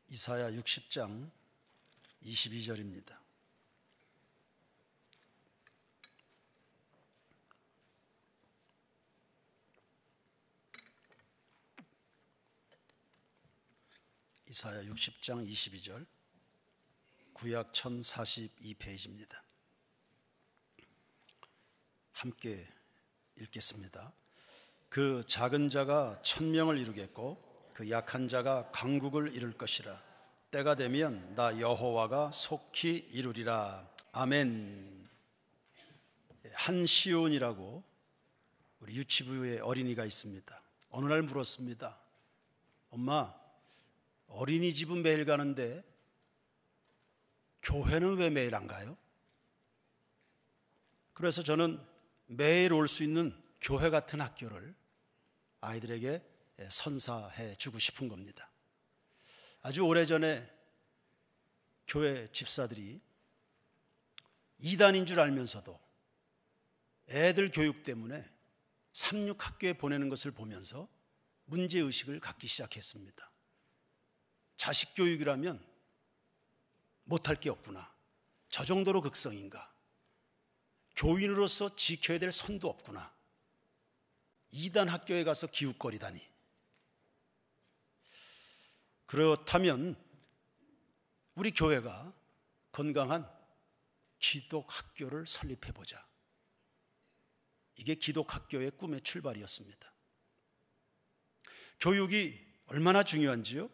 이사야 60장 22절입니다. 이사야 60장 22절, 구약 1042페이지입니다. 함께 읽겠습니다. 그 작은 자가 천명을 이루겠고 그 약한 자가 강국을 이룰 것이라. 때가 되면 나 여호와가 속히 이루리라. 아멘. 한시온이라고 우리 유치부의 어린이가 있습니다. 어느 날 물었습니다. 엄마, 어린이집은 매일 가는데 교회는 왜 매일 안 가요? 그래서 저는 매일 올 수 있는 교회 같은 학교를 아이들에게 선사해 주고 싶은 겁니다. 아주 오래전에 교회 집사들이 이단인 줄 알면서도 애들 교육 때문에 삼육학교에 보내는 것을 보면서 문제의식을 갖기 시작했습니다. 자식 교육이라면 못할 게 없구나. 저 정도로 극성인가. 교인으로서 지켜야 될 선도 없구나. 이단 학교에 가서 기웃거리다니. 그렇다면 우리 교회가 건강한 기독학교를 설립해보자. 이게 기독학교의 꿈의 출발이었습니다. 교육이 얼마나 중요한지요?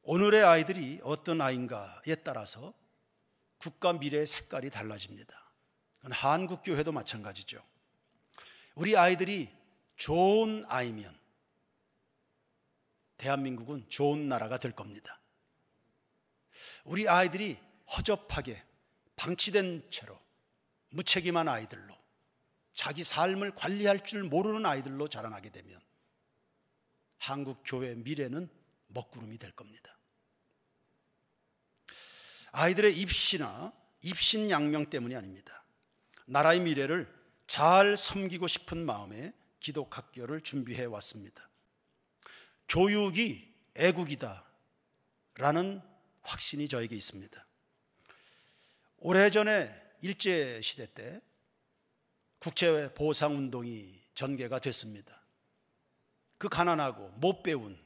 오늘의 아이들이 어떤 아이인가에 따라서 국가 미래의 색깔이 달라집니다. 한국교회도 마찬가지죠. 우리 아이들이 좋은 아이면 대한민국은 좋은 나라가 될 겁니다. 우리 아이들이 허접하게 방치된 채로 무책임한 아이들로, 자기 삶을 관리할 줄 모르는 아이들로 자라나게 되면 한국 교회의 미래는 먹구름이 될 겁니다. 아이들의 입시나 입신양명 때문이 아닙니다. 나라의 미래를 잘 섬기고 싶은 마음에 기독학교를 준비해 왔습니다. 교육이 애국이다 라는 확신이 저에게 있습니다. 오래전에 일제시대 때 국제보상운동이 전개가 됐습니다. 그 가난하고 못 배운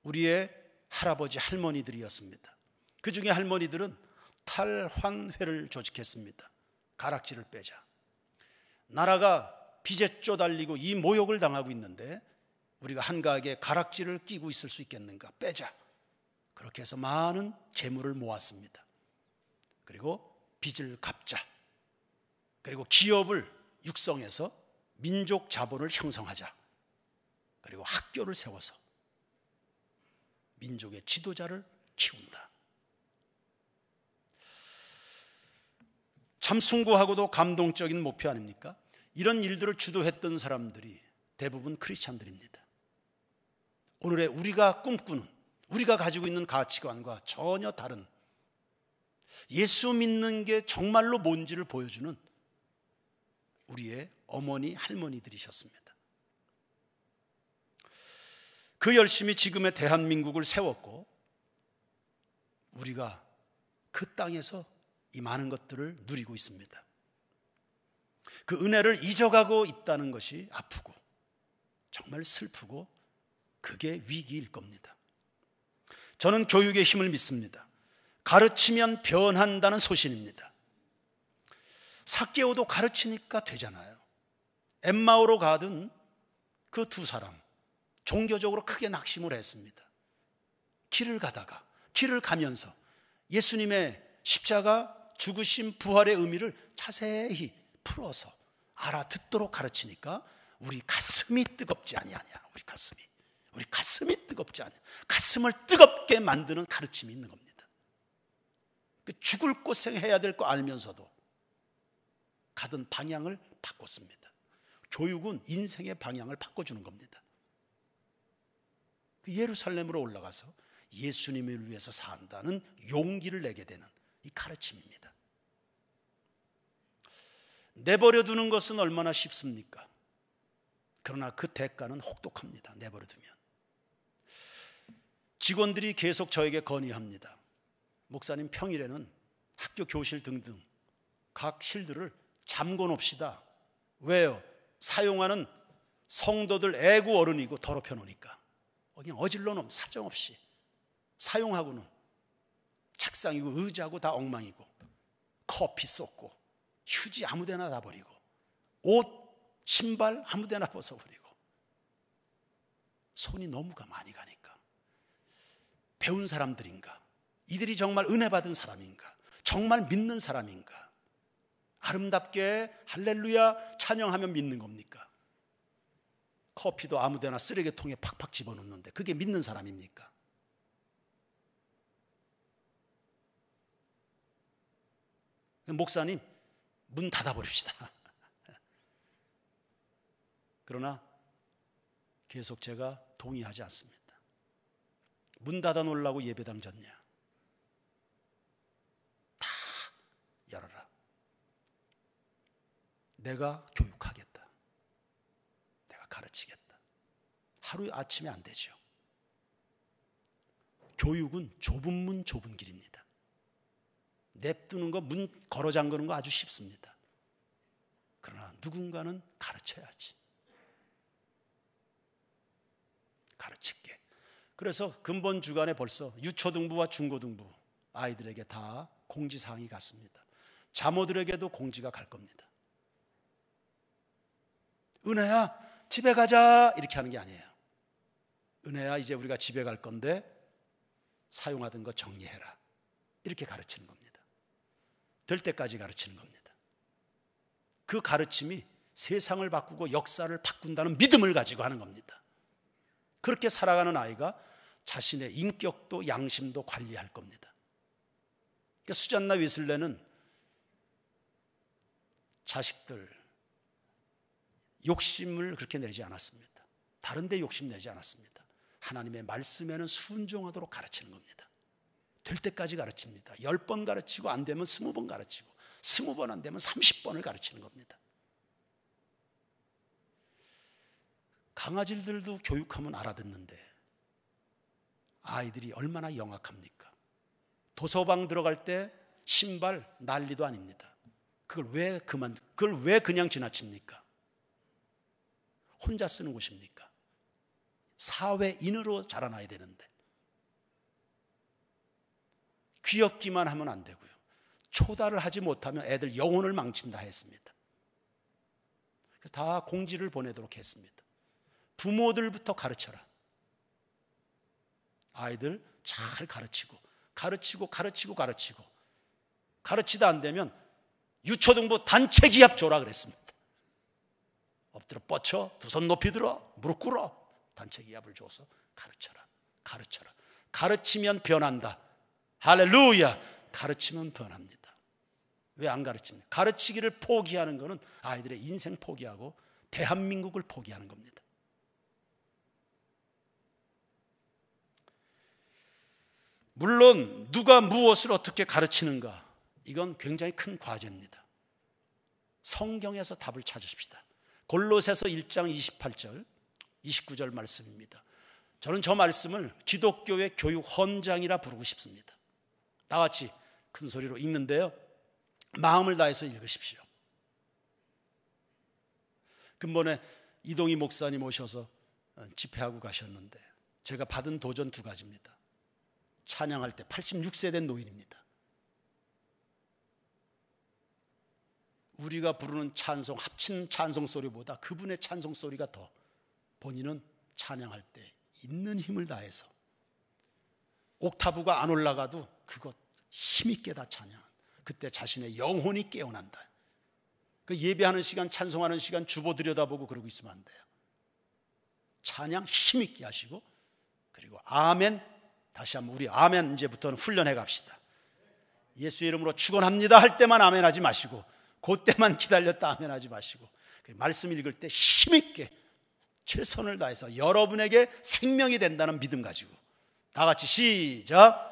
우리의 할아버지 할머니들이었습니다. 그 중에 할머니들은 탈환회를 조직했습니다. 가락지를 빼자. 나라가 빚에 쪼달리고 이 모욕을 당하고 있는데 우리가 한가하게 가락지를 끼고 있을 수 있겠는가? 빼자. 그렇게 해서 많은 재물을 모았습니다. 그리고 빚을 갚자. 그리고 기업을 육성해서 민족 자본을 형성하자. 그리고 학교를 세워서 민족의 지도자를 키운다. 참 숭고하고도 감동적인 목표 아닙니까? 이런 일들을 주도했던 사람들이 대부분 크리스찬들입니다. 오늘의 우리가 꿈꾸는, 우리가 가지고 있는 가치관과 전혀 다른, 예수 믿는 게 정말로 뭔지를 보여주는 우리의 어머니, 할머니들이셨습니다. 그 열심히 지금의 대한민국을 세웠고 우리가 그 땅에서 이 많은 것들을 누리고 있습니다. 그 은혜를 잊어가고 있다는 것이 아프고 정말 슬프고 그게 위기일 겁니다. 저는 교육의 힘을 믿습니다. 가르치면 변한다는 소신입니다. 삭개오도 가르치니까 되잖아요. 엠마오로 가던 그 두 사람 종교적으로 크게 낙심을 했습니다. 길을 가면서 예수님의 십자가 죽으심 부활의 의미를 자세히 풀어서 알아듣도록 가르치니까 우리 가슴이 뜨겁지 아니하냐. 우리 가슴이 뜨겁지 않냐. 가슴을 뜨겁게 만드는 가르침이 있는 겁니다. 죽을 고생해야 될 거 알면서도 가던 방향을 바꿨습니다. 교육은 인생의 방향을 바꿔주는 겁니다. 예루살렘으로 올라가서 예수님을 위해서 산다는 용기를 내게 되는 이 가르침입니다. 내버려 두는 것은 얼마나 쉽습니까? 그러나 그 대가는 혹독합니다. 내버려 두면 직원들이 계속 저에게 건의합니다. 목사님, 평일에는 학교 교실 등등 각 실들을 잠궈 놓읍시다. 왜요? 사용하는 성도들 애구 어른이고 더럽혀 놓으니까. 그냥 어질러 놓으면 사정없이 사용하고는 책상이고 의자고 다 엉망이고, 커피 쏟고, 휴지 아무데나 다 버리고, 옷, 신발 아무데나 벗어버리고, 손이 너무 많이 가니까 배운 사람들인가? 이들이 정말 은혜 받은 사람인가? 정말 믿는 사람인가? 아름답게 할렐루야 찬양하면 믿는 겁니까? 커피도 아무데나 쓰레기통에 팍팍 집어넣는데 그게 믿는 사람입니까? 목사님, 문 닫아버립시다. 그러나 계속 제가 동의하지 않습니다. 문 닫아 놓으려고 예배당 졌냐? 다 열어라. 내가 교육하겠다. 내가 가르치겠다. 하루 아침에 안 되죠. 교육은 좁은 문 좁은 길입니다. 냅두는 거, 문 걸어 잠그는 거 아주 쉽습니다. 그러나 누군가는 가르쳐야지. 가르칠게. 그래서 근본 주간에 벌써 유초등부와 중고등부 아이들에게 다 공지사항이 갔습니다. 자모들에게도 공지가 갈 겁니다. 은혜야, 집에 가자, 이렇게 하는 게 아니에요. 은혜야, 이제 우리가 집에 갈 건데 사용하던 거 정리해라, 이렇게 가르치는 겁니다. 될 때까지 가르치는 겁니다. 그 가르침이 세상을 바꾸고 역사를 바꾼다는 믿음을 가지고 하는 겁니다. 그렇게 살아가는 아이가 자신의 인격도 양심도 관리할 겁니다. 그러니까 수잔나 웨슬레는 자식들 욕심을 그렇게 내지 않았습니다. 다른 데 욕심 내지 않았습니다. 하나님의 말씀에는 순종하도록 가르치는 겁니다. 될 때까지 가르칩니다. 10번 가르치고 안 되면 20번 가르치고, 20번 안 되면 30번을 가르치는 겁니다. 강아지들도 교육하면 알아듣는데 아이들이 얼마나 영악합니까? 도서방 들어갈 때 신발 난리도 아닙니다. 그걸 왜 그냥 지나칩니까? 혼자 쓰는 곳입니까? 사회인으로 자라나야 되는데 귀엽기만 하면 안 되고요. 초달을 하지 못하면 애들 영혼을 망친다 했습니다. 다 공지를 보내도록 했습니다. 부모들부터 가르쳐라. 아이들 잘 가르치고 가르치다 안 되면 유초등부 단체 기합 줘라 그랬습니다. 엎드려 뻗쳐, 두 손 높이 들어, 무릎 꿇어, 단체 기합을 줘서 가르쳐라. 가르치면 변한다. 할렐루야. 가르치면 변합니다. 왜 안 가르칩니까? 가르치기를 포기하는 것은 아이들의 인생 포기하고 대한민국을 포기하는 겁니다. 물론 누가 무엇을 어떻게 가르치는가, 이건 굉장히 큰 과제입니다. 성경에서 답을 찾으십시다. 골로새서 1장 28절 29절 말씀입니다. 저는 저 말씀을 기독교의 교육 헌장이라 부르고 싶습니다. 나같이 큰 소리로 읽는데요, 마음을 다해서 읽으십시오. 근본에 이동희 목사님 오셔서 집회하고 가셨는데 제가 받은 도전 2가지입니다. 찬양할 때 86세 된 노인입니다. 우리가 부르는 찬송, 합친 찬송 소리보다 그분의 찬송 소리가 더, 본인은 찬양할 때 있는 힘을 다해서 옥타브가 안 올라가도 그것 힘있게 다 찬양. 그때 자신의 영혼이 깨어난다. 그 예배하는 시간, 찬송하는 시간 주보 들여다보고 그러고 있으면 안 돼요. 찬양 힘있게 하시고, 그리고 아멘, 다시 한번 우리 아멘 이제부터는 훈련해 갑시다. 예수 이름으로 축원합니다 할 때만 아멘 하지 마시고, 그때만 기다렸다 아멘 하지 마시고, 말씀 읽을 때 힘있게 최선을 다해서 여러분에게 생명이 된다는 믿음 가지고 다 같이 시작.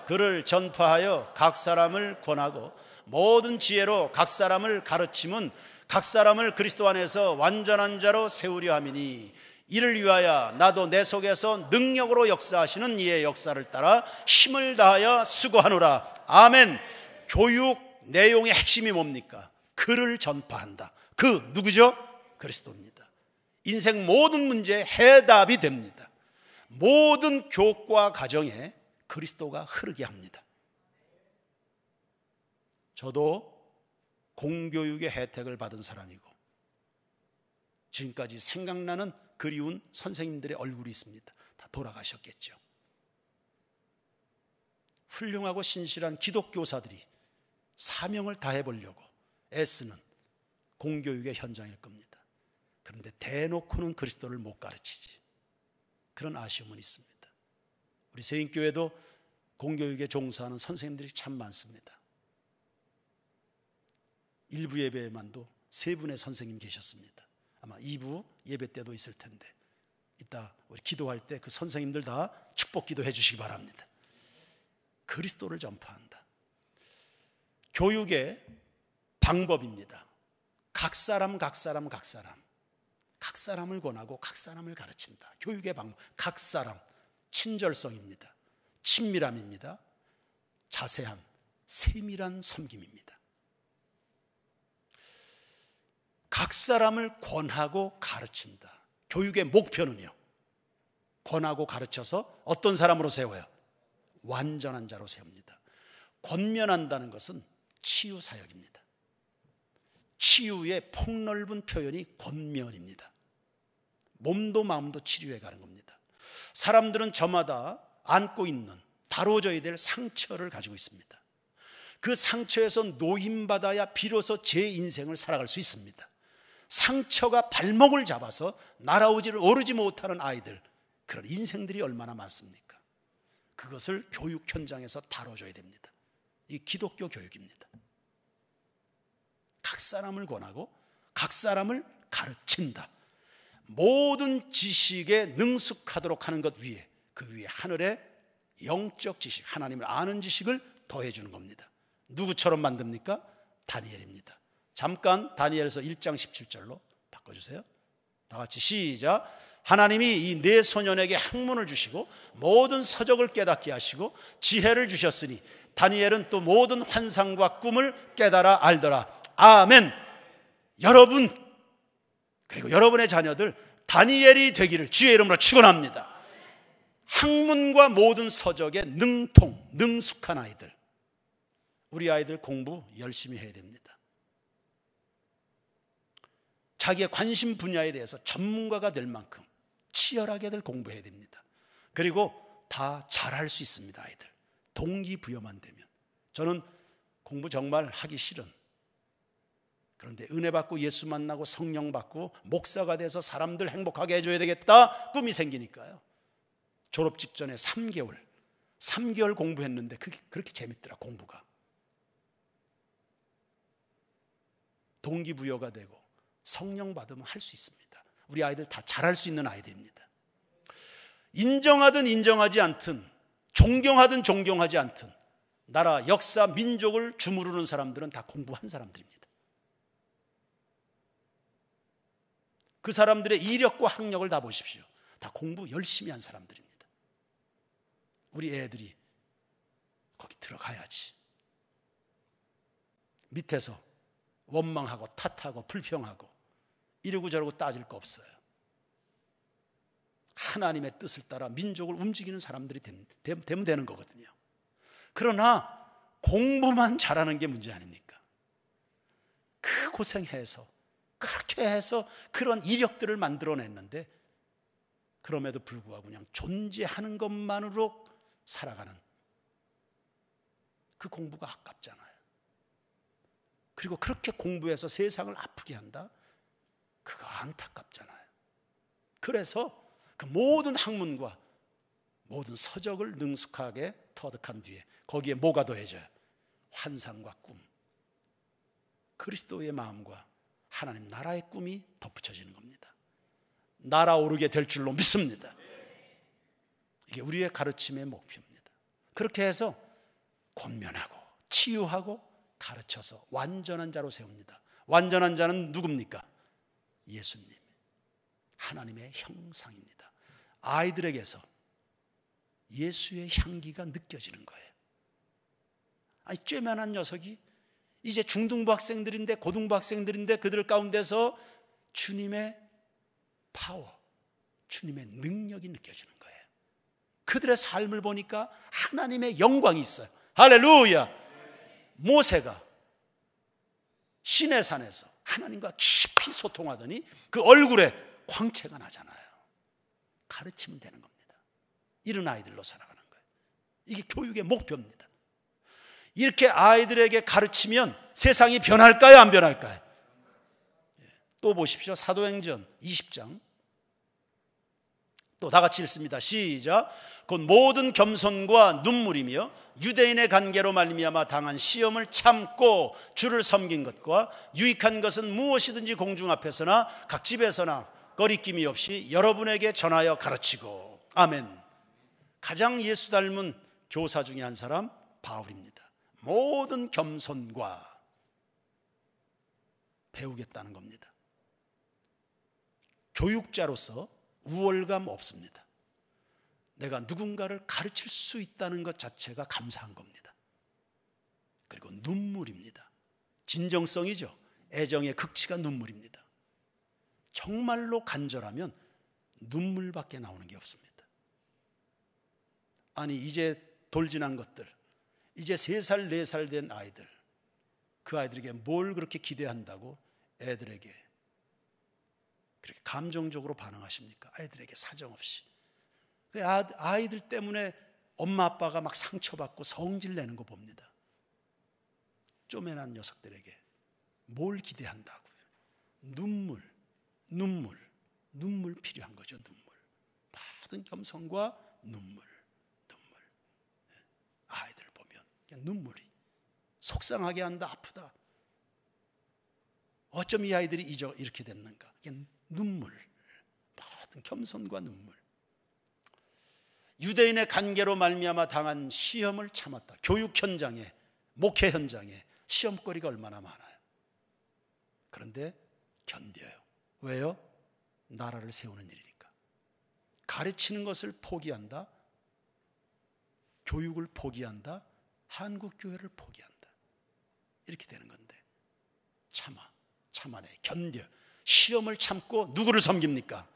그를 전파하여 각 사람을 권하고 모든 지혜로 각 사람을 가르침은 각 사람을 그리스도 안에서 완전한 자로 세우려 함이니 이를 위하여 나도 내 속에서 능력으로 역사하시는 이의 역사를 따라 힘을 다하여 수고하노라. 아멘. 교육 내용의 핵심이 뭡니까? 그를 전파한다. 그 누구죠? 그리스도입니다. 인생 모든 문제의 해답이 됩니다. 모든 교과 과정에 그리스도가 흐르게 합니다. 저도 공교육의 혜택을 받은 사람이고 지금까지 생각나는 그리운 선생님들의 얼굴이 있습니다. 다 돌아가셨겠죠. 훌륭하고 신실한 기독교사들이 사명을 다해보려고 애쓰는 공교육의 현장일 겁니다. 그런데 대놓고는 그리스도를 못 가르치지. 그런 아쉬움은 있습니다. 우리 세인교회도 공교육에 종사하는 선생님들이 참 많습니다. 일부 예배에만도 3분의 선생님 계셨습니다. 아마 2부 예배 때도 있을 텐데 이따 우리 기도할 때 그 선생님들 다 축복 기도해 주시기 바랍니다. 그리스도를 전파한다. 교육의 방법입니다. 각 사람을 권하고 각 사람을 가르친다. 교육의 방법, 각 사람, 친절성입니다. 친밀함입니다. 자세한 세밀한 섬김입니다. 각 사람을 권하고 가르친다. 교육의 목표는요, 권하고 가르쳐서 어떤 사람으로 세워요? 완전한 자로 세웁니다. 권면한다는 것은 치유사역입니다. 치유의 폭넓은 표현이 권면입니다. 몸도 마음도 치료해 가는 겁니다. 사람들은 저마다 안고 있는, 다뤄져야 될 상처를 가지고 있습니다. 그 상처에서 노임받아야 비로소 제 인생을 살아갈 수 있습니다. 상처가 발목을 잡아서 날아오지를 오르지 못하는 아이들, 그런 인생들이 얼마나 많습니까? 그것을 교육 현장에서 다뤄줘야 됩니다. 이 기독교 교육입니다. 각 사람을 권하고 각 사람을 가르친다. 모든 지식에 능숙하도록 하는 것 위에, 그 위에 하늘의 영적 지식, 하나님을 아는 지식을 더해주는 겁니다. 누구처럼 만듭니까? 다니엘입니다. 잠깐 다니엘서 1장 17절로 바꿔주세요. 다 같이 시작. 하나님이 이 네 소년에게 학문을 주시고 모든 서적을 깨닫게 하시고 지혜를 주셨으니 다니엘은 또 모든 환상과 꿈을 깨달아 알더라. 아멘. 여러분 그리고 여러분의 자녀들 다니엘이 되기를 주의 이름으로 축원합니다. 학문과 모든 서적에 능숙한 아이들, 우리 아이들 공부 열심히 해야 됩니다. 자기의 관심 분야에 대해서 전문가가 될 만큼 치열하게들 공부해야 됩니다. 그리고 다 잘할 수 있습니다. 아이들 동기부여만 되면. 저는 공부 정말 하기 싫은, 그런데 은혜 받고 예수 만나고 성령 받고 목사가 돼서 사람들 행복하게 해줘야 되겠다 꿈이 생기니까요, 졸업 직전에 3개월 공부했는데 그게 그렇게 재밌더라. 공부가 동기부여가 되고 성령 받으면 할 수 있습니다. 우리 아이들 다 잘할 수 있는 아이들입니다. 인정하든 인정하지 않든, 존경하든 존경하지 않든, 나라, 역사, 민족을 주무르는 사람들은 다 공부한 사람들입니다. 그 사람들의 이력과 학력을 다 보십시오. 다 공부 열심히 한 사람들입니다. 우리 애들이 거기 들어가야지. 밑에서 원망하고 탓하고 불평하고 이러고 저러고 따질 거 없어요. 하나님의 뜻을 따라 민족을 움직이는 사람들이 되면 되는 거거든요. 그러나 공부만 잘하는 게 문제 아닙니까? 그 고생해서 그렇게 해서 그런 이력들을 만들어냈는데 그럼에도 불구하고 그냥 존재하는 것만으로 살아가는 그 공부가 아깝잖아요. 그리고 그렇게 공부해서 세상을 아프게 한다? 그거 안타깝잖아요. 그래서 그 모든 학문과 모든 서적을 능숙하게 터득한 뒤에 거기에 뭐가 더해져요? 환상과 꿈, 그리스도의 마음과 하나님 나라의 꿈이 덧붙여지는 겁니다. 날아오르게 될 줄로 믿습니다. 이게 우리의 가르침의 목표입니다. 그렇게 해서 권면하고 치유하고 가르쳐서 완전한 자로 세웁니다. 완전한 자는 누굽니까? 예수님. 하나님의 형상입니다. 아이들에게서 예수의 향기가 느껴지는 거예요. 아니, 쬐만한 녀석이 이제 중등부 학생들인데, 고등부 학생들인데, 그들 가운데서 주님의 파워, 주님의 능력이 느껴지는 거예요. 그들의 삶을 보니까 하나님의 영광이 있어요. 할렐루야. 모세가 시내산에서 하나님과 깊이 소통하더니 그 얼굴에 광채가 나잖아요. 가르치면 되는 겁니다. 이런 아이들로 살아가는 거예요. 이게 교육의 목표입니다. 이렇게 아이들에게 가르치면 세상이 변할까요, 안 변할까요? 또 보십시오. 사도행전 20장. 또 다 같이 읽습니다. 시작. 곧 모든 겸손과 눈물이며 유대인의 관계로 말미암아 당한 시험을 참고 주를 섬긴 것과 유익한 것은 무엇이든지 공중 앞에서나 각 집에서나 거리낌이 없이 여러분에게 전하여 가르치고. 아멘. 가장 예수 닮은 교사 중에 한 사람 바울입니다. 모든 겸손과 배우겠다는 겁니다. 교육자로서 우월감 없습니다. 내가 누군가를 가르칠 수 있다는 것 자체가 감사한 겁니다. 그리고 눈물입니다. 진정성이죠. 애정의 극치가 눈물입니다. 정말로 간절하면 눈물밖에 나오는 게 없습니다. 아니, 이제 돌 지난 것들, 이제 3살, 4살 된 아이들, 그 아이들에게 뭘 그렇게 기대한다고 애들에게 그렇게 감정적으로 반응하십니까? 아이들에게 사정없이. 아이들 때문에 엄마 아빠가 막 상처받고 성질 내는 거 봅니다. 쪼맨한 녀석들에게 뭘 기대한다고요? 눈물 필요한 거죠. 눈물. 모든 겸손과 눈물. 아이들을 보면 그냥 눈물이 속상하게 한다, 아프다. 어쩜 이 아이들이 이렇게 됐는가? 그냥 눈물, 모든 겸손과 눈물. 유대인의 관계로 말미암아 당한 시험을 참았다. 교육 현장에, 목회 현장에 시험거리가 얼마나 많아요. 그런데 견뎌요. 왜요? 나라를 세우는 일이니까. 가르치는 것을 포기한다, 교육을 포기한다, 한국교회를 포기한다. 이렇게 되는 건데 참아내, 견뎌. 시험을 참고 누구를 섬깁니까?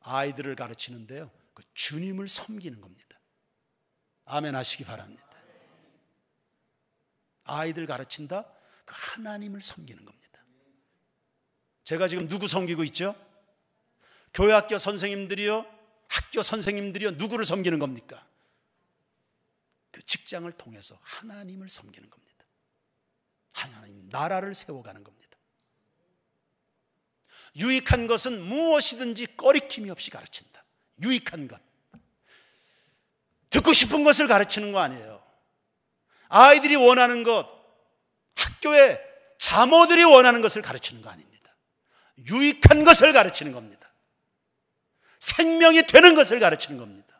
아이들을 가르치는데요, 그 주님을 섬기는 겁니다. 아멘 하시기 바랍니다. 아이들 가르친다? 그 하나님을 섬기는 겁니다. 제가 지금 누구 섬기고 있죠? 교회학교 선생님들이요, 학교 선생님들이요, 누구를 섬기는 겁니까? 그 직장을 통해서 하나님을 섬기는 겁니다. 하나님 나라를 세워가는 겁니다. 유익한 것은 무엇이든지 꺼리낌이 없이 가르친다. 유익한 것, 듣고 싶은 것을 가르치는 거 아니에요. 아이들이 원하는 것, 학교에 자모들이 원하는 것을 가르치는 거 아닙니다. 유익한 것을 가르치는 겁니다. 생명이 되는 것을 가르치는 겁니다.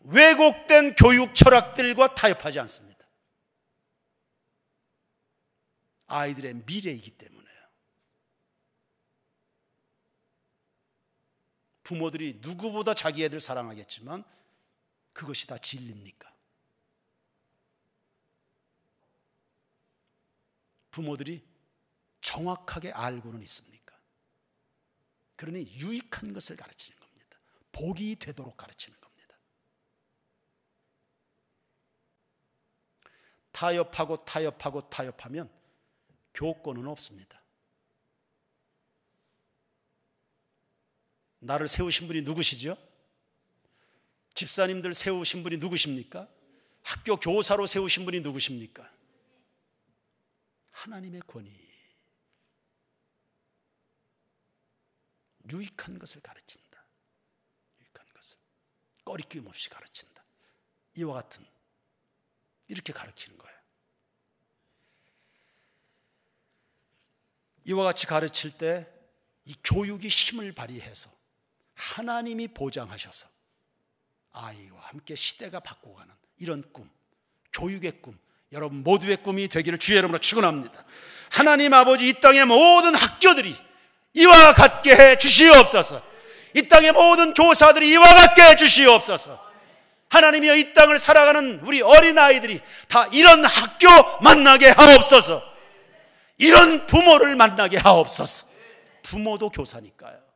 왜곡된 교육 철학들과 타협하지 않습니다. 아이들의 미래이기 때문에요. 부모들이 누구보다 자기 애들 사랑하겠지만 그것이 다 진리입니까? 부모들이 정확하게 알고는 있습니까? 그러니 유익한 것을 가르치는 겁니다. 복이 되도록 가르치는 겁니다. 타협하면 교권은 없습니다. 나를 세우신 분이 누구시죠? 집사님들 세우신 분이 누구십니까? 학교 교사로 세우신 분이 누구십니까? 하나님의 권위. 유익한 것을 가르친다. 유익한 것을 꺼리낌 없이 가르친다. 이와 같은, 이렇게 가르치는 거예요. 이와 같이 가르칠 때 이 교육이 힘을 발휘해서 하나님이 보장하셔서 아이와 함께 시대가 바꿔가는 이런 꿈, 교육의 꿈, 여러분 모두의 꿈이 되기를 주의 이름으로 축원합니다. 하나님 아버지, 이 땅의 모든 학교들이 이와 같게 해 주시옵소서. 이 땅의 모든 교사들이 이와 같게 해 주시옵소서. 하나님이여, 이 땅을 살아가는 우리 어린아이들이 다 이런 학교 만나게 하옵소서. 이런 부모를 만나게 하옵소서. 부모도 교사니까요.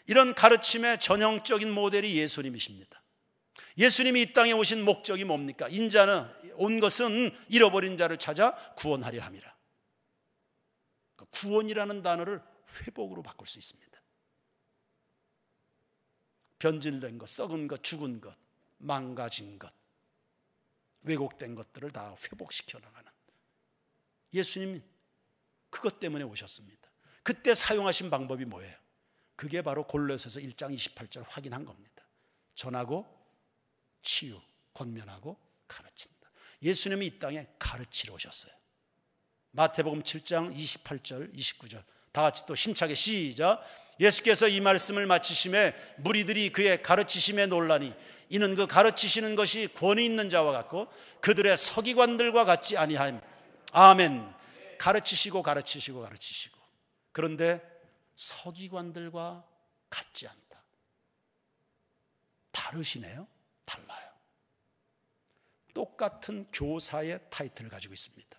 이런 가르침의 전형적인 모델이 예수님이십니다. 예수님이 이 땅에 오신 목적이 뭡니까? 인자는 온 것은 잃어버린 자를 찾아 구원하려 함이라. 구원이라는 단어를 회복으로 바꿀 수 있습니다. 변질된 것, 썩은 것, 죽은 것, 망가진 것, 왜곡된 것들을 다 회복시켜 나가는 예수님이 그것 때문에 오셨습니다. 그때 사용하신 방법이 뭐예요? 그게 바로 골로새서 1장 28절 확인한 겁니다. 전하고 치유, 권면하고 가르친다. 예수님이 이 땅에 가르치러 오셨어요. 마태복음 7장 28절 29절 다 같이 또 힘차게 시작. 예수께서 이 말씀을 마치심에 무리들이 그의 가르치심에 놀라니 이는 그 가르치시는 것이 권위 있는 자와 같고 그들의 서기관들과 같지 아니하임. 아멘. 가르치시고 가르치시고 가르치시고, 그런데 서기관들과 같지 않다. 다르시네요. 달라요. 똑같은 교사의 타이틀을 가지고 있습니다.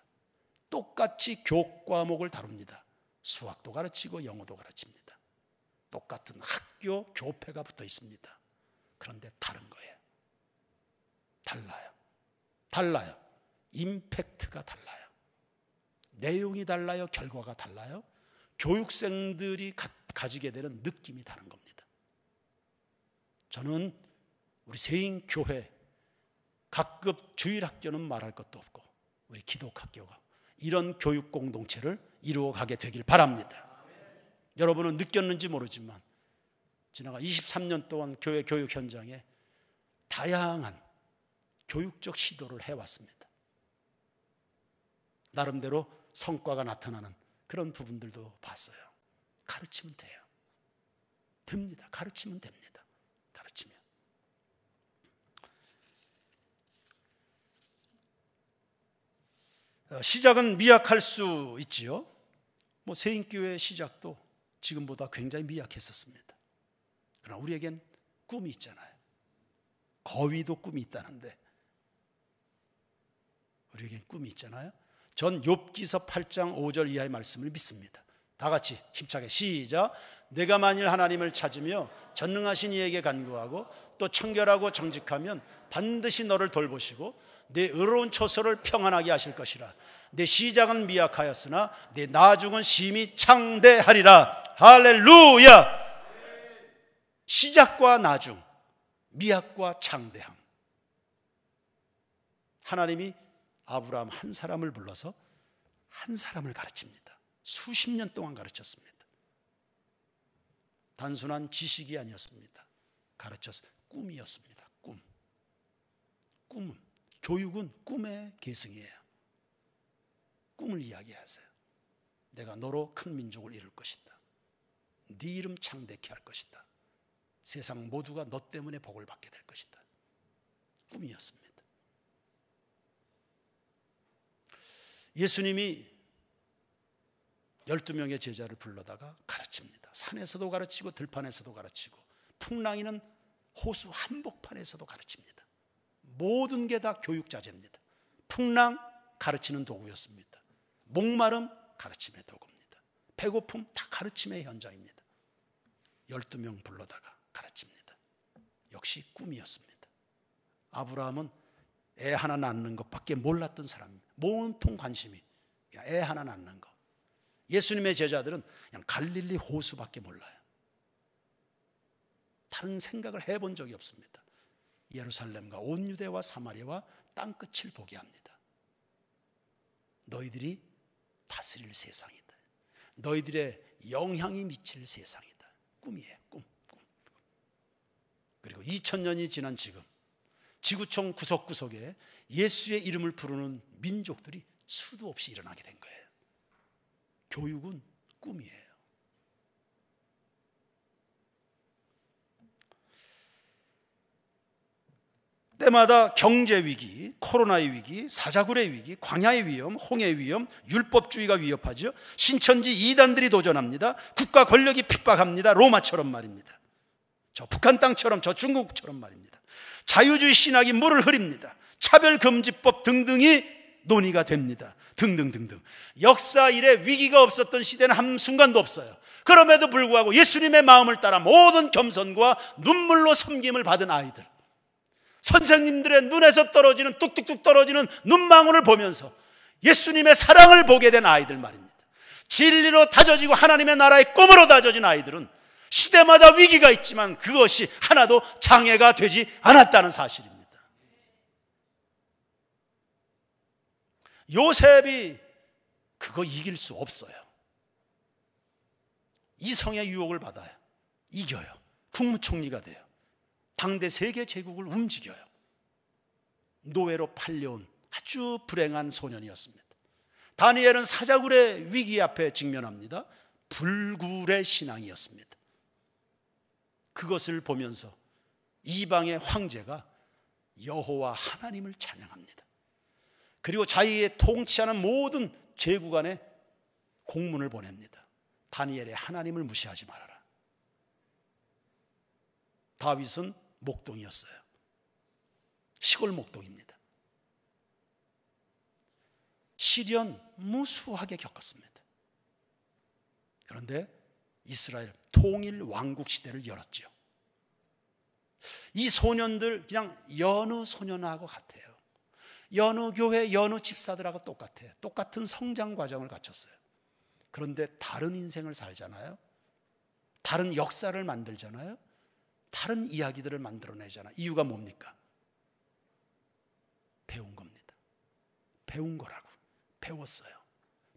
똑같이 교과목을 다룹니다. 수학도 가르치고 영어도 가르칩니다. 똑같은 학교 교패가 붙어 있습니다. 그런데 다른 거예요. 달라요. 임팩트가 달라요. 내용이 달라요. 결과가 달라요. 교육생들이 가지게 되는 느낌이 다른 겁니다. 저는 우리 세인교회 각급 주일학교는 말할 것도 없고 우리 기독학교가 이런 교육 공동체를 이루어가게 되길 바랍니다. 여러분은 느꼈는지 모르지만 지나가 23년 동안 교회 교육 현장에 다양한 교육적 시도를 해왔습니다. 나름대로 성과가 나타나는 그런 부분들도 봤어요. 가르치면 돼요. 됩니다. 가르치면 됩니다. 가르치면. 시작은 미약할 수 있지요. 세인교회 시작도 지금보다 굉장히 미약했었습니다. 그러나 우리에겐 꿈이 있잖아요. 거위도 꿈이 있다는데 우리에겐 꿈이 있잖아요. 전 욥기서 8장 5절 이하의 말씀을 믿습니다. 다 같이 힘차게 시작. 내가 만일 하나님을 찾으며 전능하신 이에게 간구하고 또 청결하고 정직하면 반드시 너를 돌보시고 내 의로운 처소를 평안하게 하실 것이라. 내 시작은 미약하였으나 내 나중은 심히 창대하리라. 할렐루야. 시작과 나중, 미약과 창대함. 하나님이 아브라함 한 사람을 불러서 한 사람을 가르칩니다. 수십 년 동안 가르쳤습니다. 단순한 지식이 아니었습니다. 가르쳐서 꿈이었습니다. 꿈은 교육은 꿈의 계승이에요. 꿈을 이야기하세요. 내가 너로 큰 민족을 이룰 것이다. 네 이름 창대케 할 것이다. 세상 모두가 너 때문에 복을 받게 될 것이다. 꿈이었습니다. 예수님이 12명의 제자를 불러다가 가르칩니다. 산에서도 가르치고 들판에서도 가르치고 풍랑이는 호수 한복판에서도 가르칩니다. 모든 게 다 교육자재입니다. 풍랑 가르치는 도구였습니다. 목마름 가르침의 도구입니다. 배고픔 다 가르침의 현장입니다. 12명 불러다가 가르칩니다. 역시 꿈이었습니다. 아브라함은 애 하나 낳는 것밖에 몰랐던 사람입니다. 온통 관심이 그냥 애 하나 낳는 것. 예수님의 제자들은 그냥 갈릴리 호수밖에 몰라요. 다른 생각을 해본 적이 없습니다. 예루살렘과 온 유대와 사마리아와 땅끝을 보게 합니다. 너희들이 다스릴 세상이다. 너희들의 영향이 미칠 세상이다. 꿈이에요. 꿈. 그리고 2000년이 지난 지금 지구촌 구석구석에 예수의 이름을 부르는 민족들이 수도 없이 일어나게 된 거예요. 교육은 꿈이에요. 때마다 경제 위기, 코로나의 위기, 사자굴의 위기, 광야의 위험, 홍해의 위험, 율법주의가 위협하죠. 신천지 이단들이 도전합니다. 국가 권력이 핍박합니다. 로마처럼 말입니다. 저 북한 땅처럼, 저 중국처럼 말입니다. 자유주의 신학이 물을 흐립니다. 차별금지법 등등이 논의가 됩니다. 등등등등. 역사 이래 위기가 없었던 시대는 한순간도 없어요. 그럼에도 불구하고 예수님의 마음을 따라 모든 겸손과 눈물로 섬김을 받은 아이들, 선생님들의 눈에서 떨어지는 뚝뚝뚝 떨어지는 눈망울을 보면서 예수님의 사랑을 보게 된 아이들 말입니다. 진리로 다져지고 하나님의 나라의 꿈으로 다져진 아이들은 시대마다 위기가 있지만 그것이 하나도 장애가 되지 않았다는 사실입니다. 요셉이 그거 이길 수 없어요. 이성의 유혹을 받아요. 이겨요. 국무총리가 돼요. 당대 세계 제국을 움직여요. 노예로 팔려온 아주 불행한 소년이었습니다. 다니엘은 사자굴의 위기 앞에 직면합니다. 불굴의 신앙이었습니다. 그것을 보면서 이방의 황제가 여호와 하나님을 찬양합니다. 그리고 자기의 통치하는 모든 제국안에 공문을 보냅니다. 다니엘의 하나님을 무시하지 말아라. 다윗은 목동이었어요. 시골 목동입니다. 시련 무수하게 겪었습니다. 그런데 이스라엘 통일 왕국 시대를 열었죠. 이 소년들 그냥 여느 소년하고 같아요. 여느 교회, 여느 집사들하고 똑같아요. 똑같은 성장 과정을 갖췄어요. 그런데 다른 인생을 살잖아요. 다른 역사를 만들잖아요. 다른 이야기들을 만들어내잖아요. 이유가 뭡니까? 배운 겁니다. 배운 거라고. 배웠어요.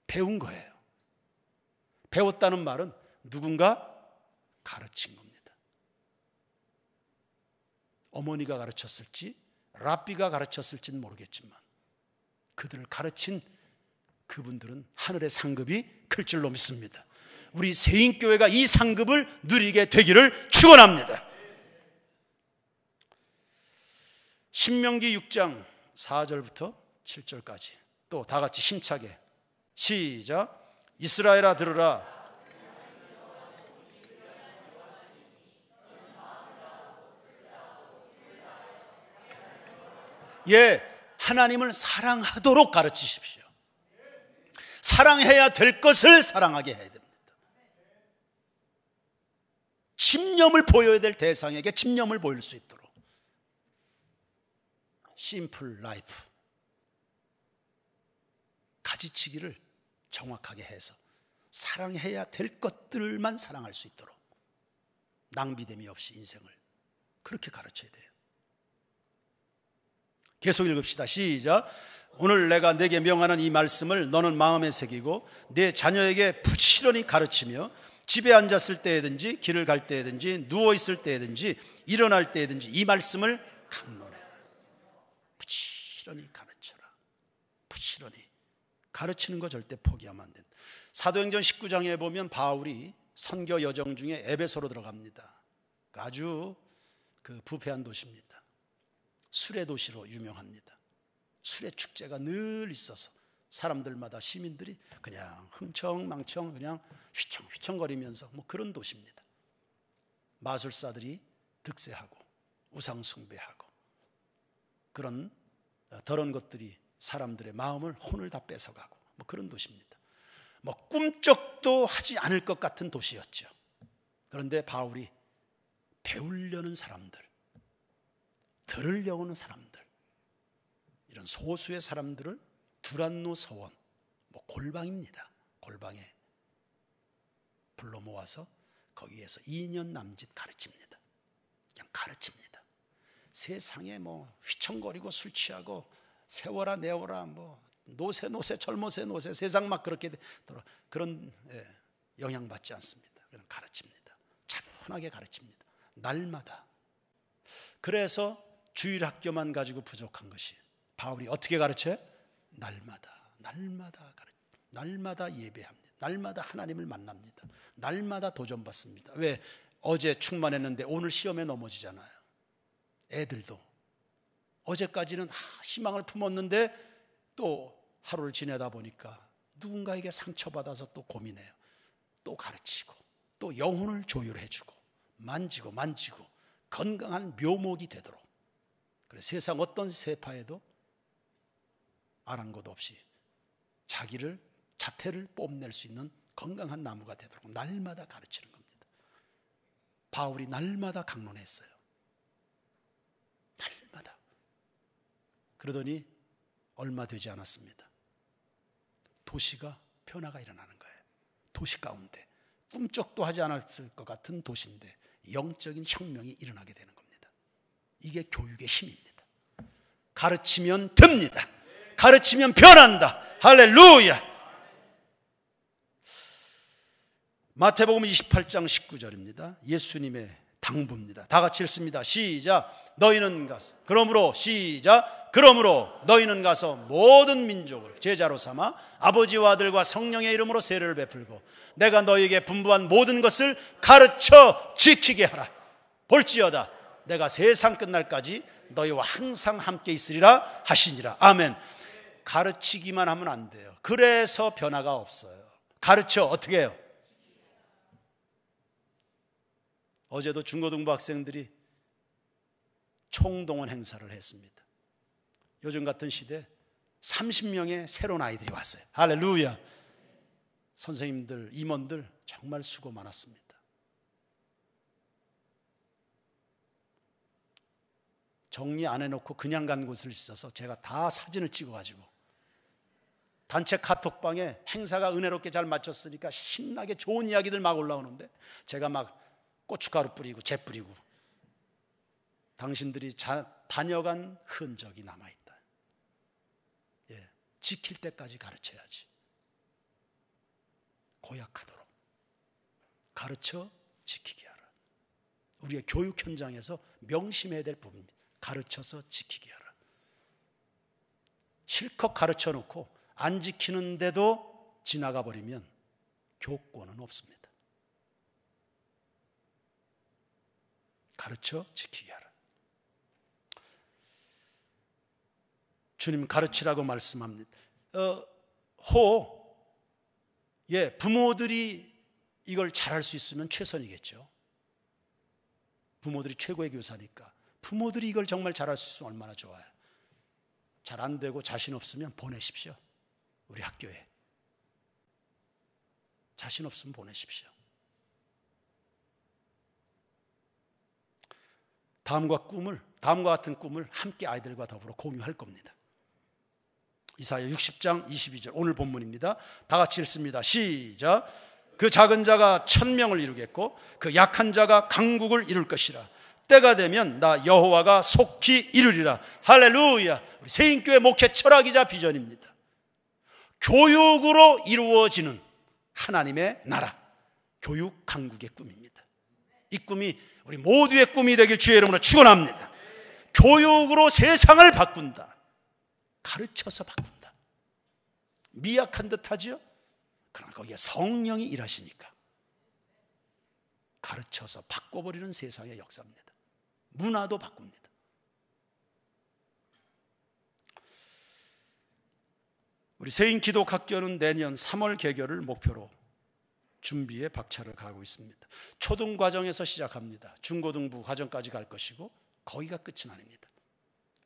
배운 거예요. 배웠다는 말은 누군가 가르친 겁니다. 어머니가 가르쳤을지 랍비가 가르쳤을지는 모르겠지만 그들을 가르친 그분들은 하늘의 상급이 클 줄로 믿습니다. 우리 세인교회가 이 상급을 누리게 되기를 축원합니다. 신명기 6장 4절부터 7절까지 또 다 같이 힘차게 시작. 이스라엘아 들으라. 예, 하나님을 사랑하도록 가르치십시오. 사랑해야 될 것을 사랑하게 해야 됩니다. 집념을 보여야 될 대상에게 집념을 보일 수 있도록. 심플 라이프. 가지치기를 정확하게 해서 사랑해야 될 것들만 사랑할 수 있도록 낭비됨이 없이 인생을 그렇게 가르쳐야 돼요. 계속 읽읍시다. 시작. 오늘 내가 네게 명하는 이 말씀을 너는 마음에 새기고 네 자녀에게 부지런히 가르치며 집에 앉았을 때든지 길을 갈 때든지 누워있을 때든지 일어날 때든지 이 말씀을 강론해라. 부지런히 가르쳐라. 부지런히 가르치는 거 절대 포기하면 안 된다. 사도행전 19장에 보면 바울이 선교 여정 중에 에베소로 들어갑니다. 아주 부패한 도시입니다. 술의 도시로 유명합니다. 술의 축제가 늘 있어서 사람들마다 시민들이 그냥 흥청망청 그냥 휘청휘청거리면서 그런 도시입니다. 마술사들이 득세하고 우상숭배하고 그런 더러운 것들이 사람들의 마음을 혼을 다 뺏어가고 그런 도시입니다. 꿈쩍도 하지 않을 것 같은 도시였죠. 그런데 바울이 배우려는 사람들, 들으려고 하는 사람들, 이런 소수의 사람들을 두란노 서원, 골방입니다. 골방에 불러 모아서 거기에서 2년 남짓 가르칩니다. 그냥 가르칩니다. 세상에 휘청거리고 술 취하고 세워라 내워라 노세 젊어세 노세 세상 막 그렇게 그런 영향받지 않습니다. 그냥 가르칩니다. 차분하게 가르칩니다. 날마다. 그래서 주일학교만 가지고 부족한 것이 바울이 어떻게 가르쳐요? 날마다 예배합니다. 날마다 하나님을 만납니다. 날마다 도전받습니다. 왜? 어제 충만했는데 오늘 시험에 넘어지잖아요. 애들도 어제까지는 희망을 품었는데 또 하루를 지내다 보니까 누군가에게 상처받아서 또 고민해요. 또 가르치고 또 영혼을 조율해주고 만지고 건강한 묘목이 되도록. 그래서 세상 어떤 세파에도 아랑곳 없이 자태를 뽐낼 수 있는 건강한 나무가 되도록 날마다 가르치는 겁니다. 바울이 날마다 강론했어요. 날마다. 그러더니 얼마 되지 않았습니다. 도시가 변화가 일어나는 거예요. 도시 가운데 꿈쩍도 하지 않았을 것 같은 도시인데 영적인 혁명이 일어나게 되는 겁니다. 이게 교육의 힘입니다. 가르치면 됩니다. 가르치면 변한다. 할렐루야. 마태복음 28장 19절입니다. 예수님의 당부입니다. 다 같이 읽습니다. 시작. 너희는 가서 그러므로 너희는 가서 모든 민족을 제자로 삼아 아버지와 아들과 성령의 이름으로 세례를 베풀고 내가 너희에게 분부한 모든 것을 가르쳐 지키게 하라. 볼지어다 내가 세상 끝날까지 너희와 항상 함께 있으리라 하시니라. 아멘. 가르치기만 하면 안 돼요. 그래서 변화가 없어요. 가르쳐 어떻게 해요? 어제도 중고등부 학생들이 총동원 행사를 했습니다. 요즘 같은 시대 30명의 새로운 아이들이 왔어요. 할렐루야. 선생님들, 임원들 정말 수고 많았습니다. 정리 안 해놓고 그냥 간 곳을 있어서 제가 다 사진을 찍어가지고 단체 카톡방에 행사가 은혜롭게 잘 마쳤으니까 신나게 좋은 이야기들 막 올라오는데 제가 막 고춧가루 뿌리고 재 뿌리고 당신들이 다녀간 흔적이 남아있다. 예, 지킬 때까지 가르쳐야지. 고약하도록 가르쳐 지키게 하라. 우리의 교육 현장에서 명심해야 될 부분입니다. 가르쳐서 지키게 하라. 실컷 가르쳐 놓고 안 지키는데도 지나가 버리면 교권은 없습니다. 가르쳐 지키게 하라. 주님 가르치라고 말씀합니다. 부모들이 이걸 잘할 수 있으면 최선이겠죠. 부모들이 최고의 교사니까 부모들이 이걸 정말 잘할 수 있으면 얼마나 좋아요. 잘 안 되고 자신 없으면 보내십시오. 우리 학교에 자신 없으면 보내십시오. 다음과 같은 꿈을 함께 아이들과 더불어 공유할 겁니다. 이사야 60장 22절 오늘 본문입니다. 다 같이 읽습니다. 시작. 그 작은 자가 1000명을 이루겠고 그 약한 자가 강국을 이룰 것이라. 때가 되면 나 여호와가 속히 이루리라. 할렐루야. 우리 세인교회 목회 철학이자 비전입니다. 교육으로 이루어지는 하나님의 나라, 교육 강국의 꿈입니다. 이 꿈이 우리 모두의 꿈이 되길 주의 이름으로 축원합니다. 교육으로 세상을 바꾼다. 가르쳐서 바꾼다. 미약한 듯하지요? 그러나 거기에 성령이 일하시니까 가르쳐서 바꿔버리는 세상의 역사입니다. 문화도 바꿉니다. 우리 세인기독학교는 내년 3월 개교를 목표로 준비에 박차를 가하고 있습니다. 초등 과정에서 시작합니다. 중고등부 과정까지 갈 것이고 거기가 끝은 아닙니다.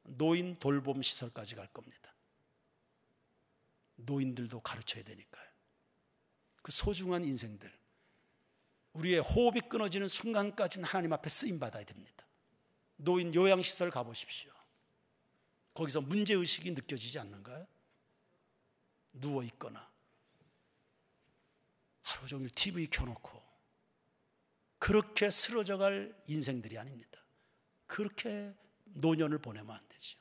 노인 돌봄 시설까지 갈 겁니다. 노인들도 가르쳐야 되니까요. 그 소중한 인생들, 우리의 호흡이 끊어지는 순간까지는 하나님 앞에 쓰임받아야 됩니다. 노인 요양시설 가보십시오. 거기서 문제의식이 느껴지지 않는가요? 누워있거나 하루 종일 TV 켜놓고 그렇게 쓰러져갈 인생들이 아닙니다. 그렇게 노년을 보내면 안 되죠.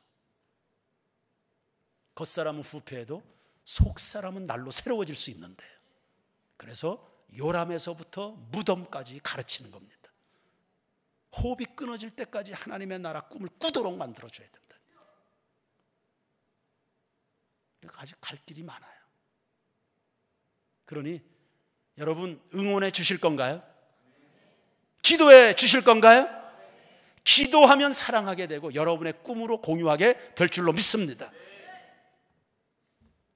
겉사람은 후패해도 속사람은 날로 새로워질 수 있는데, 그래서 요람에서부터 무덤까지 가르치는 겁니다. 호흡이 끊어질 때까지 하나님의 나라 꿈을 꾸도록 만들어줘야 된다. 아직 갈 길이 많아요. 그러니 여러분 응원해 주실 건가요? 기도해 주실 건가요? 기도하면 사랑하게 되고 여러분의 꿈으로 공유하게 될 줄로 믿습니다.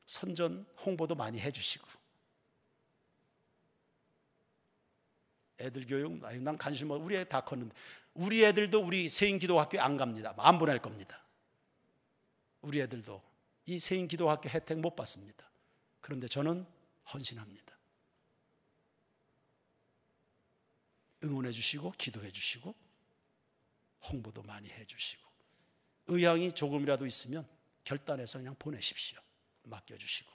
선전 홍보도 많이 해주시고, 애들 교육, 난 관심 없어. 우리 애 다 컸는데, 우리 애들도 우리 세인기도학교에 안 갑니다. 안 보낼 겁니다. 우리 애들도 이 세인기도학교 혜택 못 받습니다. 그런데 저는 헌신합니다. 응원해 주시고 기도해 주시고 홍보도 많이 해 주시고, 의향이 조금이라도 있으면 결단해서 그냥 보내십시오. 맡겨주시고.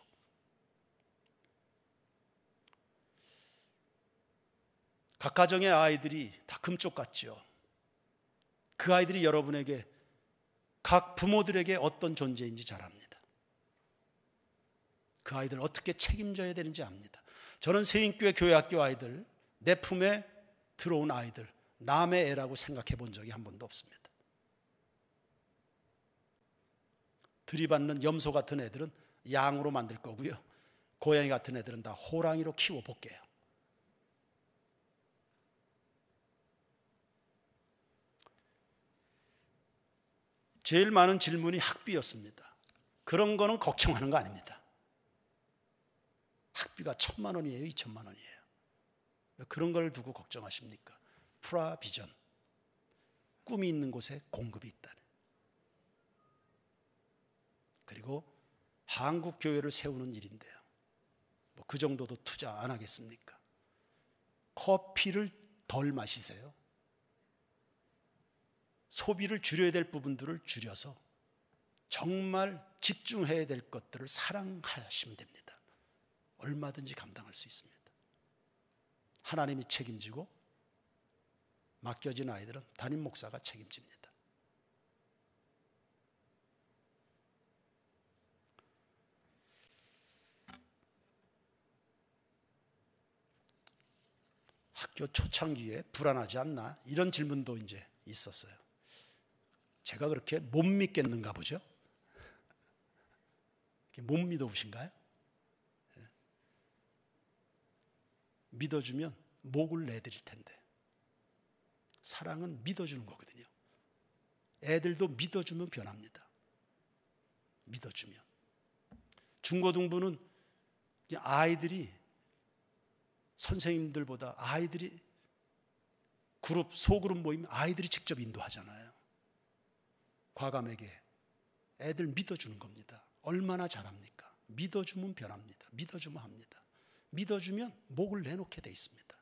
각 가정의 아이들이 다 금쪽 같죠. 그 아이들이 여러분에게, 각 부모들에게 어떤 존재인지 잘 압니다. 그 아이들 어떻게 책임져야 되는지 압니다. 저는 세인교회 교회학교 아이들, 내 품에 들어온 아이들 남의 애라고 생각해 본 적이 한 번도 없습니다. 들이받는 염소 같은 애들은 양으로 만들 거고요, 고양이 같은 애들은 다 호랑이로 키워볼게요. 제일 많은 질문이 학비였습니다. 그런 거는 걱정하는 거 아닙니다. 학비가 1,000만 원이에요, 2,000만 원이에요. 그런 걸 두고 걱정하십니까? 프라비전, 꿈이 있는 곳에 공급이 있다는. 그리고 한국 교회를 세우는 일인데요, 뭐 그 정도도 투자 안 하겠습니까? 커피를 덜 마시세요. 소비를 줄여야 될 부분들을 줄여서 정말 집중해야 될 것들을 사랑하시면 됩니다. 얼마든지 감당할 수 있습니다. 하나님이 책임지고 맡겨진 아이들은 담임 목사가 책임집니다. 학교 초창기에 불안하지 않나? 이런 질문도 이제 있었어요. 제가 그렇게 못 믿겠는가 보죠? 못 믿어보신가요? 믿어주면 목을 내드릴 텐데. 사랑은 믿어주는 거거든요. 애들도 믿어주면 변합니다. 믿어주면. 중고등부는 아이들이 선생님들보다, 아이들이 그룹, 소그룹 모이면 아이들이 직접 인도하잖아요. 과감하게 애들 믿어주는 겁니다. 얼마나 잘합니까? 믿어주면 변합니다. 믿어주면 합니다. 믿어주면 목을 내놓게 돼 있습니다.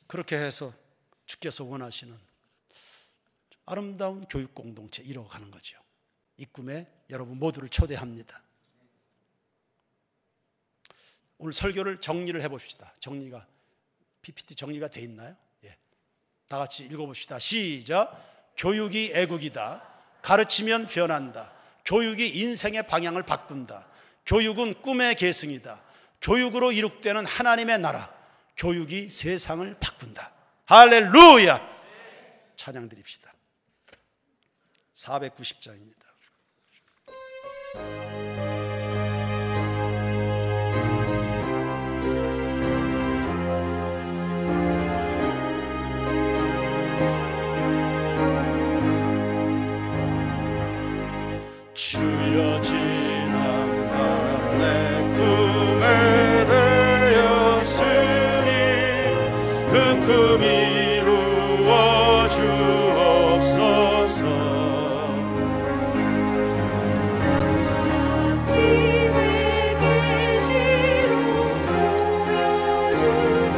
그렇게 해서 주께서 원하시는 아름다운 교육 공동체 이뤄가는 거죠. 이 꿈에 여러분 모두를 초대합니다. 오늘 설교를 정리를 해봅시다. 정리가, PPT 정리가 돼 있나요? 예. 다 같이 읽어봅시다. 시작. 교육이 애국이다. 가르치면 변한다. 교육이 인생의 방향을 바꾼다. 교육은 꿈의 계승이다. 교육으로 이룩되는 하나님의 나라. 교육이 세상을 바꾼다. 할렐루야! 찬양 드립시다. 490장입니다. 주여 지나가 내 꿈에 되었으니 그 꿈 이루어 주옵소서. 아침의 계시로 보여주사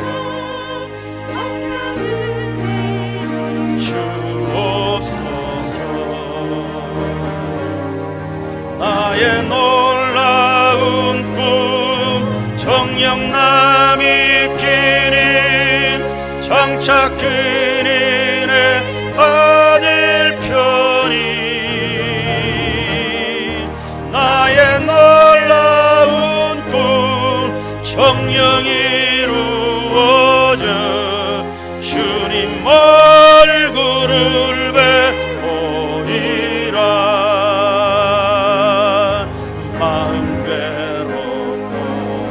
항상 은혜를 주옵소서. 나의 놀라운 꿈 정령남이 끼는 장차 그린의 아들 편이 나의 놀라운 꿈 정령 이루어져 주님 얼굴을 뵈오리라. 마음 괴롭고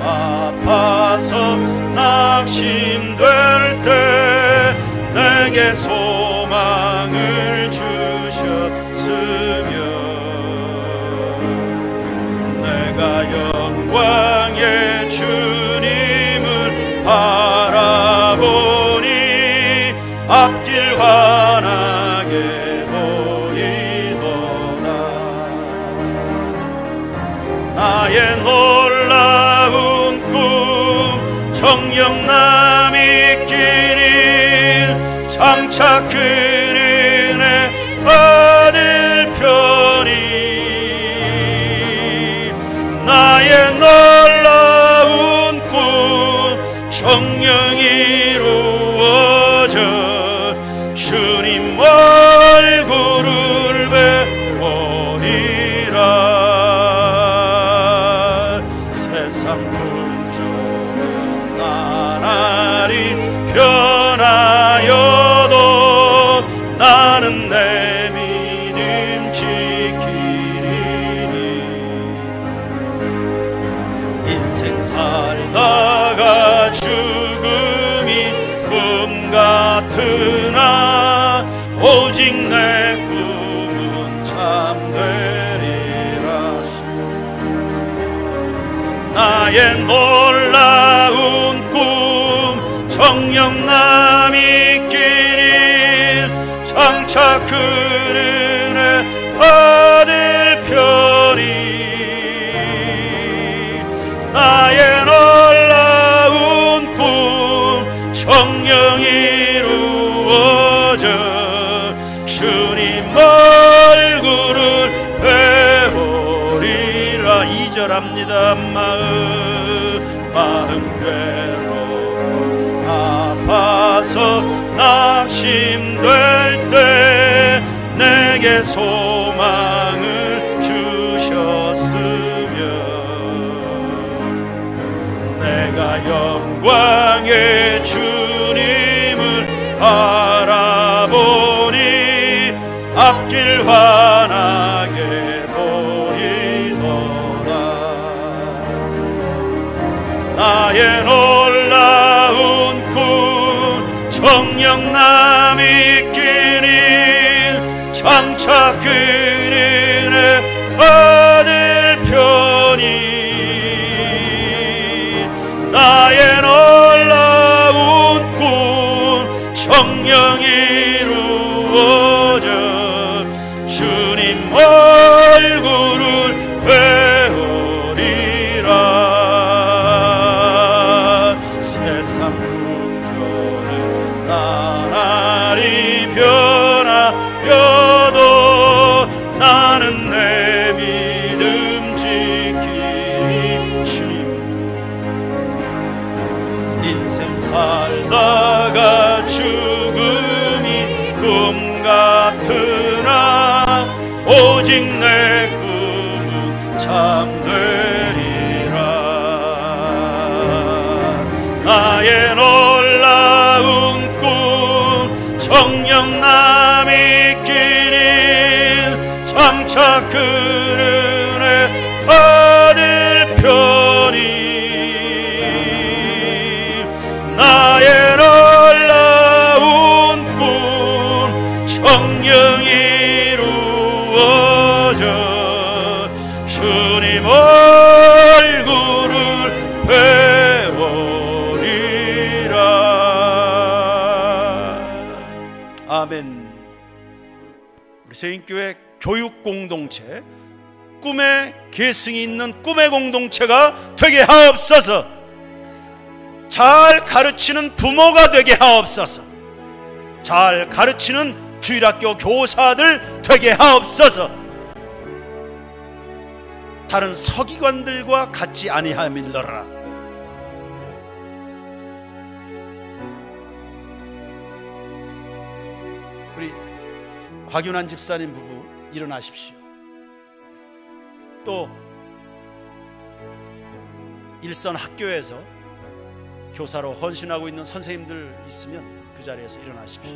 아파서 나 낙심될 때 내게 소망을 주셨으며 내가 영광의 주님을 바라보니 앞길 환하게 보이도다. 나의 놀라운 꿈 정령남 있기를 장차 그 은혜 받을 편이 나의 놀라운 꿈 정령 이루어져 주님 얼굴을 배우리라. 세상 풍조는 나날이 변하여도 나는 내 믿음 지키리니 인생 살다가 죽음이 꿈 같으나 오직 내 꿈은 참되리라. 나의 놀라운 꿈 정령남 있기를 장차 그 은혜 받을 편이 나의 놀라운 꿈 정령 이루어져 주님 얼굴을 배우리라. 2절합니다. 마음 괴롭고 아파서 낙심될 때 내게 소망을 주셨으며 내가 영광의 주님을 바라보니 앞길 환하게 보이도다. 나의 놀라운 꿈 정령남 있기를 장차 그 은혜 받을 편이 나의 놀라운 꿈 정령 이루어져 주님 얼굴을 배우리라. 세상 풍조는 나날이 변하여도 나는 내 믿음 지키리. 주님 인생 살다가 죽음이 꿈 같으나 오직 내 꿈은 참되리라. 나의 놀라운 꿈 정령남 있기를 장차 그 은혜 받을 편이 나의 놀라운 꿈 정령 이루어져 주님 얼굴을 배우리라. 아멘. 우리 세인교회 교육 공동체 꿈의 계승이 있는 꿈의 공동체가 되게 하옵소서. 잘 가르치는 부모가 되게 하옵소서. 잘 가르치는 주일학교 교사들 되게 하옵소서. 다른 서기관들과 같지 아니함일러라. 우리 박윤환 집사님 부부 일어나십시오. 또 일선 학교에서 교사로 헌신하고 있는 선생님들 있으면 그 자리에서 일어나십시오.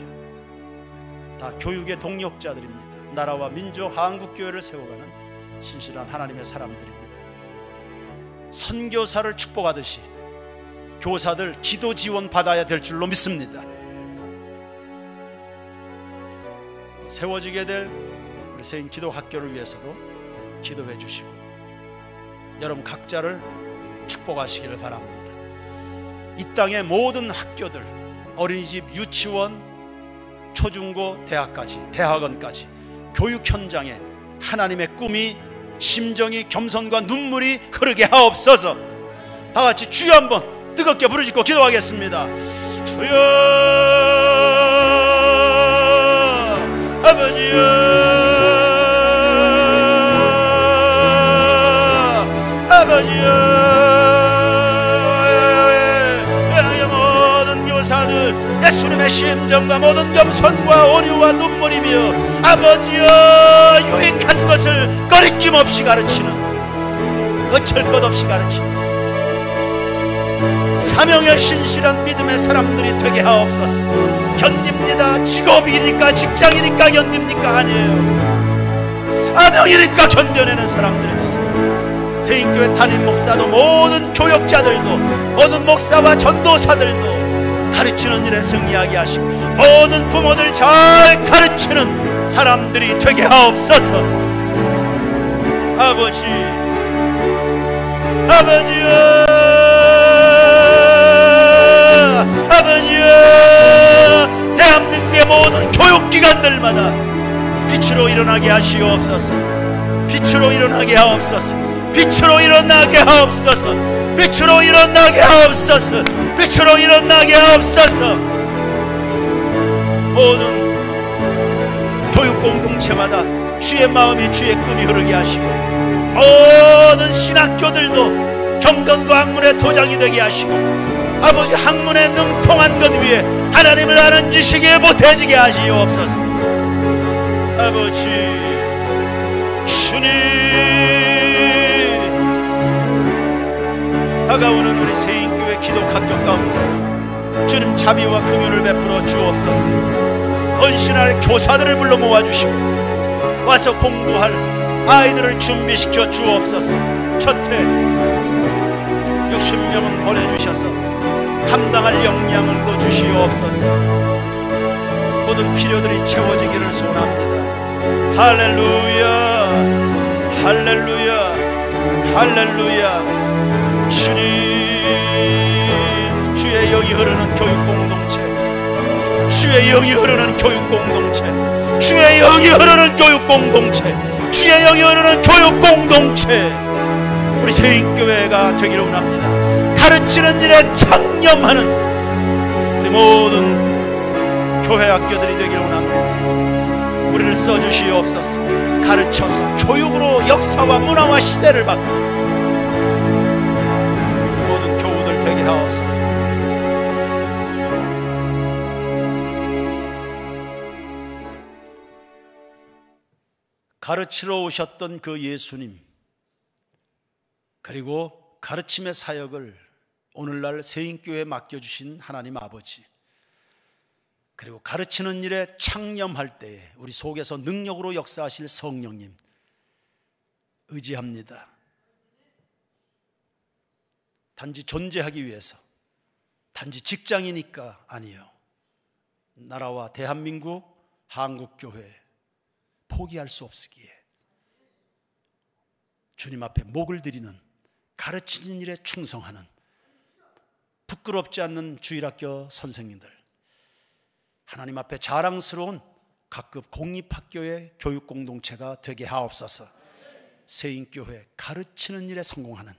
다 교육의 동력자들입니다. 나라와 민족 한국교회를 세워가는 신실한 하나님의 사람들입니다. 선교사를 축복하듯이 교사들 기도 지원 받아야 될 줄로 믿습니다. 세워지게 될 우리 세인 기도학교를 위해서도 기도해 주시고 여러분 각자를 축복하시기를 바랍니다. 이 땅의 모든 학교들, 어린이집, 유치원, 초중고, 대학까지, 대학원까지 교육 현장에 하나님의 꿈이, 심정이, 겸손과 눈물이 흐르게 하옵소서. 다 같이 주여 한번 뜨겁게 부르짖고 기도하겠습니다. 주여, 아버지여, 아버지여. 모든 교사들 예수님의 심정과 모든 겸손과 오류와 눈물이며 아버지여 유익한 것을 거리낌 없이 가르치는, 어쩔 것 없이 가르치는 사명의 신실한 믿음의 사람들이 되게 하옵소서. 견딥니다. 직업이니까 직장이니까 견딥니까? 아니에요. 사명이니까 견뎌내는 사람들이 되게, 세인교회 담임 목사도 모든 교역자들도 모든 목사와 전도사들도 가르치는 일에 승리하게 하시고 모든 부모들 잘 가르치는 사람들이 되게 하옵소서. 아버지, 아버지여, 아버지여, 대한민국의 모든 교육기관들마다 빛으로 일어나게 하시옵소서. 빛으로 일어나게 하옵소서. 빛으로 일어나게 하옵소서. 빛으로 일어나게 하옵소서. 빛으로 일어나게 하옵소서. 모든 교육 공동체마다 주의 마음이, 주의 꿈이 흐르게 하시고 모든 신학교들도 경건과 학문의 도장이 되게 하시고 아버지 학문에 능통한 것 위에 하나님을 아는 지식에 보태지게 하시옵소서. 아버지 주님, 다가오는 우리 세인교회 기독학교 가운데 주님 자비와 긍휼을 베풀어 주옵소서. 헌신할 교사들을 불러 모아주시고 와서 공부할 아이들을 준비시켜 주옵소서. 첫해 60명은 보내주셔서 감당할 역량을 또 주시옵소서. 모든 필요들이 채워지기를 소원합니다. 할렐루야, 할렐루야, 할렐루야. 주님, 주의 영이 흐르는 교육 공동체, 주의 영이 흐르는 교육 공동체, 주의 영이 흐르는 교육 공동체, 주의 영이 흐르는 교육 공동체, 우리 세인교회가 되기를 원합니다. 가르치는 일에 창념하는 우리 모든 교회 학교들이 되기를 원합니다. 우리를 써주시옵소서. 가르쳐서 교육으로 역사와 문화와 시대를 바꾸는 모든 교우들 되게 하옵소서. 가르치러 오셨던 그 예수님, 그리고 가르침의 사역을 오늘날 세인교회에 맡겨주신 하나님 아버지, 그리고 가르치는 일에 창념할 때에 우리 속에서 능력으로 역사하실 성령님 의지합니다. 단지 존재하기 위해서, 단지 직장이니까 아니에요. 나라와 대한민국, 한국교회 포기할 수 없으기에 주님 앞에 목을 드리는, 가르치는 일에 충성하는, 부끄럽지 않는 주일학교 선생님들, 하나님 앞에 자랑스러운 각급 공립학교의 교육공동체가 되게 하옵소서. 세인교회 가르치는 일에 성공하는,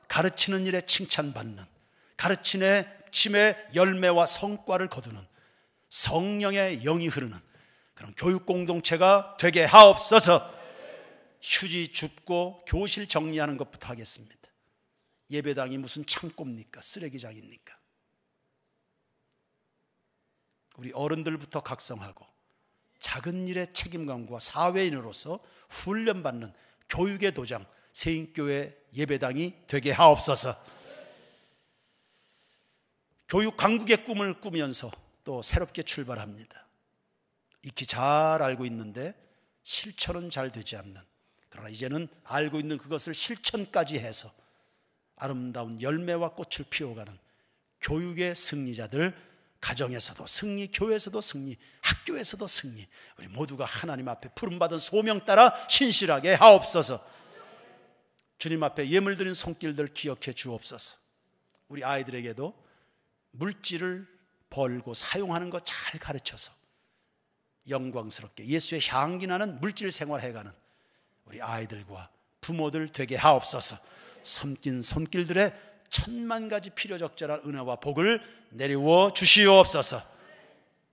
가르치는 일에 칭찬받는, 가르치는 침의 열매와 성과를 거두는 성령의 영이 흐르는 그런 교육공동체가 되게 하옵소서. 휴지 줍고 교실 정리하는 것부터 하겠습니다. 예배당이 무슨 창고입니까? 쓰레기장입니까? 우리 어른들부터 각성하고 작은 일의 책임감과 사회인으로서 훈련받는 교육의 도장, 세인교회 예배당이 되게 하옵소서. 교육 강국의 꿈을 꾸면서 또 새롭게 출발합니다. 익히 잘 알고 있는데 실천은 잘 되지 않는, 그러나 이제는 알고 있는 그것을 실천까지 해서 아름다운 열매와 꽃을 피워가는 교육의 승리자들, 가정에서도 승리, 교회에서도 승리, 학교에서도 승리, 우리 모두가 하나님 앞에 부름받은 소명 따라 신실하게 하옵소서. 주님 앞에 예물 드린 손길들 기억해 주옵소서. 우리 아이들에게도 물질을 벌고 사용하는 것 잘 가르쳐서 영광스럽게 예수의 향기 나는 물질 생활해가는 우리 아이들과 부모들 되게 하옵소서. 섬긴 손길들의 천만 가지 필요적절한 은혜와 복을 내리워 주시옵소서.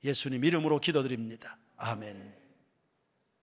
예수님 이름으로 기도드립니다. 아멘.